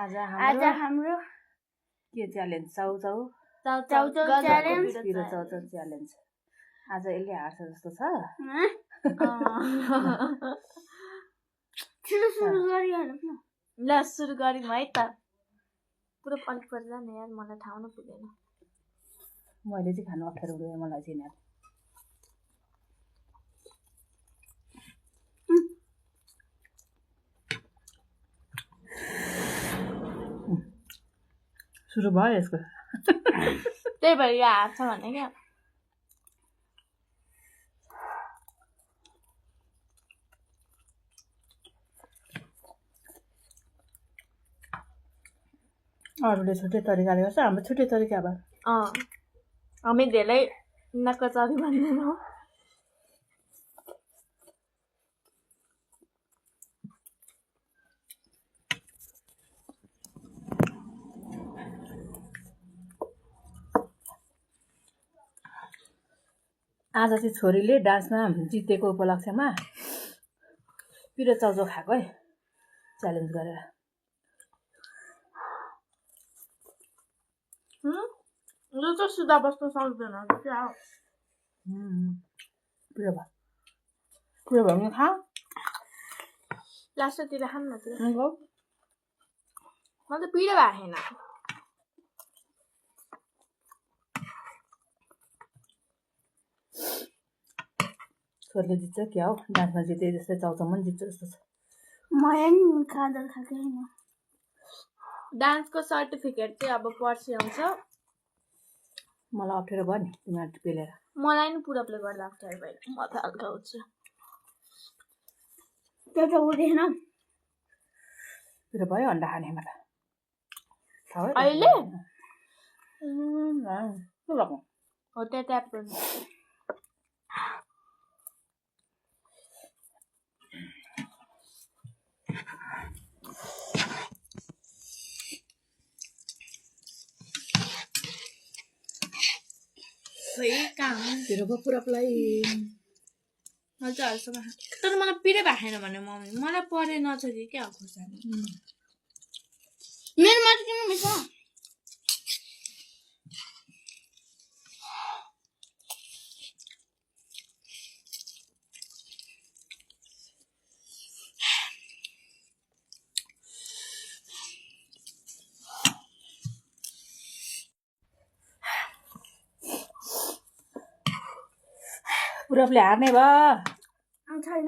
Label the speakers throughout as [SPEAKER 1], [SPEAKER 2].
[SPEAKER 1] आज
[SPEAKER 2] आज हाम्रो
[SPEAKER 1] के च्यालेन्ज चाउचाउ
[SPEAKER 2] च्यालेन्ज
[SPEAKER 1] पिरो चाउचाउ च्यालेन्ज आज यसले हार्छ जस्तो छ
[SPEAKER 2] सुरु गरिहालौँ न
[SPEAKER 3] ल सुरु गरौँ है त पुरो अलिक पर्ला नि यार मलाई थाहा न पुगेन
[SPEAKER 1] मैले चाहिँ खानु अप्ठ्यारो भयो मलाई चाहिँ यार सुरु भयो यसको
[SPEAKER 3] त्यही भएर यो हार्छ भने क्या
[SPEAKER 1] अरूले छुट्टै तरिकाले गर्छ हाम्रो छुट्टै तरिका अब
[SPEAKER 3] हामी धेरै नकचारी भन्दैनौँ
[SPEAKER 1] आज चाहिँ छोरीले डान्समा जितेको उपलक्ष्यमा पिरो चाउचाउ खाएको है च्यालेन्ज गरेर
[SPEAKER 3] यो त सिधा बस्न सक्दैन क्या
[SPEAKER 1] पिरो भयो भने खा
[SPEAKER 3] लास्टतिर खानु न त्यो
[SPEAKER 1] गौ
[SPEAKER 3] म त पिरो भएन
[SPEAKER 1] छोरीले जित्छ क्या हो डान्समा जिते जस्तै चाउचाउमा पनि जित्छ जस्तो छ
[SPEAKER 2] मैले नि खाँदा खाएको छैन
[SPEAKER 3] डान्सको सर्टिफिकेट चाहिँ अब पर्सि आउँछ
[SPEAKER 1] मलाई अप्ठ्यारो भयो नि तिमीहरू पेलेर
[SPEAKER 3] मलाई नि पुरा प्ले गर्दा अप्ठ्यारो भयो म त हल्का हुन्छ
[SPEAKER 2] त्यो त हुँदैन
[SPEAKER 1] पिरो भयो अन्डा खानेमा त थाहा भयो
[SPEAKER 3] अहिले
[SPEAKER 1] के भएको
[SPEAKER 3] हो त्यहाँ ट्याप गर्नु
[SPEAKER 1] पिरो भयो पुरा प्लाइ
[SPEAKER 3] मजा हाल्छ तर मलाई पिरै भएन भने मम्मी मलाई परे नछोडी क्या खुर्सानी
[SPEAKER 2] मेरोमा चाहिँ किन मिस
[SPEAKER 1] पुरा प्ले हार्ने भयो
[SPEAKER 2] छैन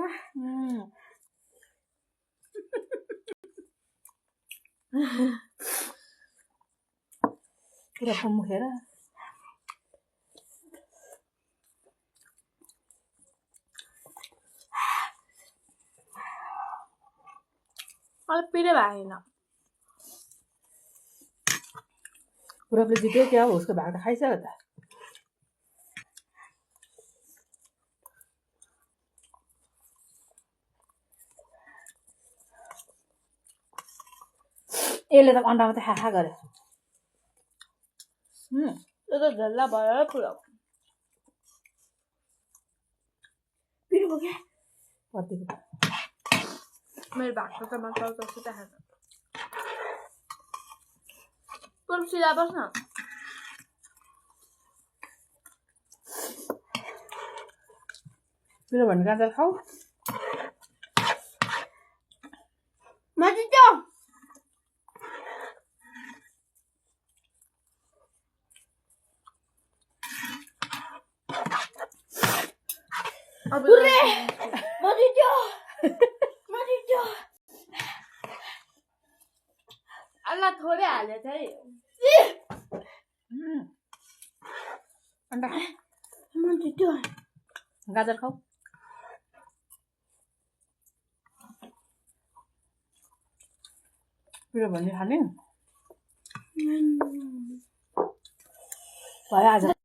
[SPEAKER 1] पुरा मुखेर
[SPEAKER 3] मलाई पिरै भएन
[SPEAKER 1] पुरा प्ले जित्यो क्या हो उसको भाग त खाइसक्यो त यसले त अन्डा मात्रै खा गर्यो
[SPEAKER 3] त्यो त झल्ला भयो पुरा
[SPEAKER 2] पिरो भयो क्या
[SPEAKER 1] कतिको
[SPEAKER 3] मेरो भागको त म चाउचाउ खान्छ पुरा सिधा बस्न
[SPEAKER 1] पिरो भने गाजर खाऊ
[SPEAKER 2] म जित्यो
[SPEAKER 3] अल्ला थोरै हाले चाहिँ
[SPEAKER 1] अन्डा
[SPEAKER 2] म जित्यो
[SPEAKER 1] गाजर खाऊ पिरो भने खाने भयो आज